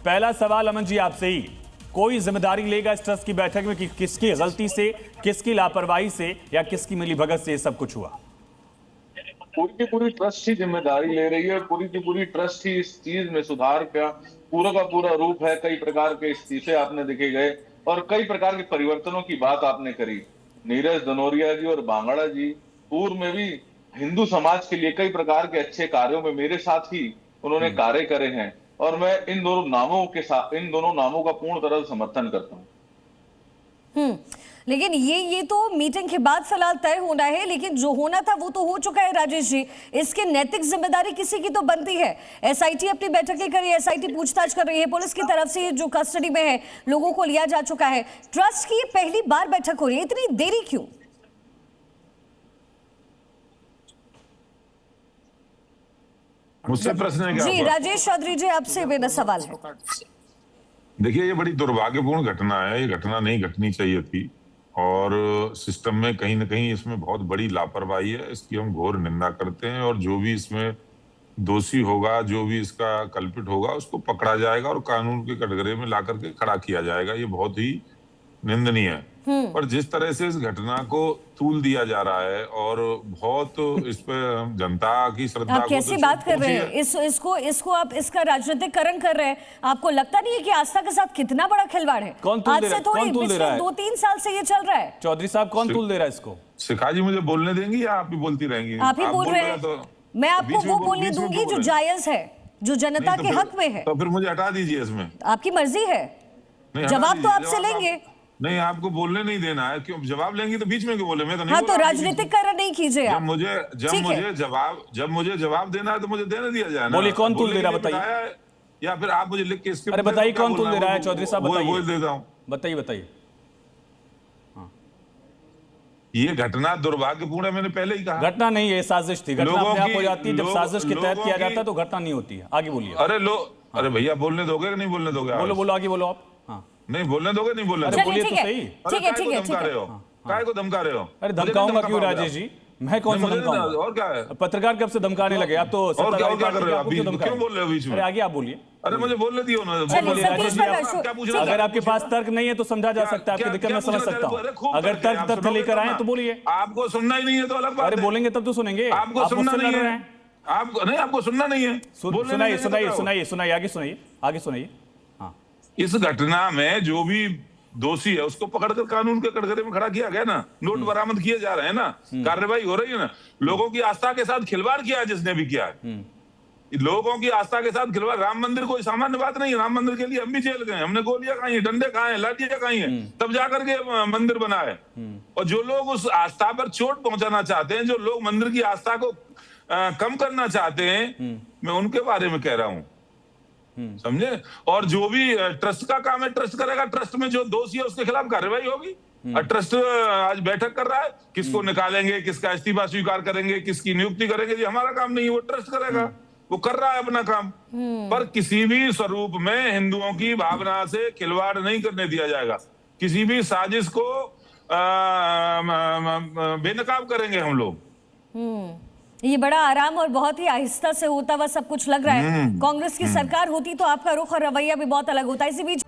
पहला सवाल अमन जी आपसे ही, कोई जिम्मेदारी लेगा इस ट्रस्ट की बैठक में कि किसकी गलती से, किसकी लापरवाही से या किसकी मिलीभगत से ये सब कुछ हुआ? पूरी की पूरी ट्रस्ट ही जिम्मेदारी ले रही है। पूरी की पूरी ट्रस्ट ही इस चीज में सुधार का पूरा रूप है। कई प्रकार के इस्तीफे आपने देखे गए और कई प्रकार के परिवर्तनों की बात आपने करी। नीरज दनोरिया जी और बांगड़ा जी पूर्व में भी हिंदू समाज के लिए कई प्रकार के अच्छे कार्यों में मेरे साथ ही उन्होंने कार्य करे हैं और मैं इन दोनों नामों का पूर्ण तरह से समर्थन करता हूं। लेकिन ये तो मीटिंग के बाद फिलहाल तय होना है, लेकिन जो होना था वो तो हो चुका है राजेश जी। इसकी नैतिक जिम्मेदारी किसी की तो बनती है। एसआईटी अपनी बैठकें कर रही है, एसआईटी पूछताछ कर रही है, पुलिस की तरफ से जो कस्टडी में है लोगों को लिया जा चुका है। ट्रस्ट की पहली बार बैठक हो रही है, इतनी देरी क्यों? मुझसे प्रश्न है क्या? जी राजेश चौधरी जी, आपसे मेरा सवाल है। देखिए, ये बड़ी दुर्भाग्यपूर्ण घटना है। ये घटना नहीं घटनी चाहिए थी और सिस्टम में कहीं ना कहीं इसमें बहुत बड़ी लापरवाही है। इसकी हम घोर निंदा करते हैं और जो भी इसमें दोषी होगा, जो भी इसका कल्पित होगा, उसको पकड़ा जाएगा और कानून के कटघरे में ला करके खड़ा किया जाएगा। ये बहुत ही निंदनीय है। पर जिस तरह से इस घटना को तूल दिया जा रहा है और बहुत इस पे जनता की श्रद्धा आप कैसी बात कर रहे हैं? इसको आप इसका राजनीतिकरण कर रहे हैं। आपको लगता नहीं है कि आस्था के साथ कितना बड़ा खिलवाड़ है? कौन तूल दे रहा है? 2-3 साल से ये चल रहा है। चौधरी साहब, कौन तूल दे रहा है इसको? शिखा जी, मुझे बोलने देंगी या आप ही बोलती रहेंगी? आप ही बोल रहे हैं तो मैं आपको वो बोलने दूंगी जो जायज है, जो जनता के हक में है। तो फिर मुझे हटा दीजिए इसमें। आपकी मर्जी है, जवाब तो आपसे लेंगे। नहीं, आपको बोलने नहीं देना है। क्यों जवाब लेंगी तो बीच में क्यों बोले? मैं तो नहीं। हाँ, तो राजनीतिकरण नहीं कीजिए आप। जब मुझे जवाब देना है तो मुझे देने दिया जाए ना। बोलिए, कौन तूल दे रहा है बताइए? या फिर आप मुझे लिख के इसके अरे बताइए कौन तूल दे रहा है? चौधरी साहब बताइए। बोल देता हूँ, बताइए। ये घटना दुर्भाग्यपूर्ण है। मैंने पहले ही कहा घटना नहीं है, साजिश थी। घटना अपने आप हो जाती है जब साजिश के तहत किया जाता है तो घटना नहीं होती है। आगे बोलिए। अरे भैया, बोलने दोगे कि नहीं बोलने दोगे? बोलो आगे बोलो आप। नहीं बोलने दोगे? नहीं बोलने दोगे? बोलिए तो सही। ठीक है। काय को धमका रहे हो? अरे धमकाऊंगा क्यों राजेश जी? मैं कौन सा धमकाऊंगा? और क्या है? पत्रकार कब से धमकाने लगे आप? तो और क्या कर रहे हो? क्यों बोल रहे हो बीच में? अरे आगे आप बोलिए। अरे मुझे बोलने दियो ना। अगर आपके पास तर्क नहीं है तो समझा जा सकता है, आपकी दिक्कत मैं समझ सकता हूँ। अगर तर्क तथ्य लेकर आए तो बोलिए। आपको सुनना ही नहीं है तो अलग बात है। अरे बोलेंगे तब तो सुनेंगे। आपको सुनना नहीं है। आपको सुनना नहीं है। सुनाइए, आगे सुनाइए। इस घटना में जो भी दोषी है उसको पकड़कर कानून के कटघरे में खड़ा किया गया ना। नोट बरामद किए जा रहे हैं ना, कार्रवाई हो रही है ना। लोगों की आस्था के साथ खिलवाड़ किया है जिसने भी किया है। लोगों की आस्था के साथ खिलवाड़। राम मंदिर कोई सामान्य बात नहीं है। राम मंदिर के लिए हम भी जेल गए, हमने गोलियां खाई हैं, डंडे खाए हैं, लाठियां खाई हैं, तब जाकर के मंदिर बना है। और जो लोग उस आस्था पर चोट पहुंचाना चाहते हैं, जो लोग मंदिर की आस्था को कम करना चाहते हैं, मैं उनके बारे में कह रहा हूं, समझे? और जो भी ट्रस्ट का काम है ट्रस्ट करेगा। ट्रस्ट में जो दोषी है उसके खिलाफ कार्रवाई होगी। और ट्रस्ट आज बैठक कर रहा है, किसको निकालेंगे, किसका इस्तीफा स्वीकार करेंगे, किसकी नियुक्ति करेंगे, ये हमारा काम नहीं है। वो ट्रस्ट करेगा, वो कर रहा है अपना काम। पर किसी भी स्वरूप में हिंदुओं की भावना से खिलवाड़ नहीं करने दिया जाएगा। किसी भी साजिश को बेनकाब करेंगे हम लोग। ये बड़ा आराम और बहुत ही आहिस्ता से होता हुआ सब कुछ लग रहा है। कांग्रेस की सरकार होती तो आपका रुख और रवैया भी बहुत अलग होता। इसी बीच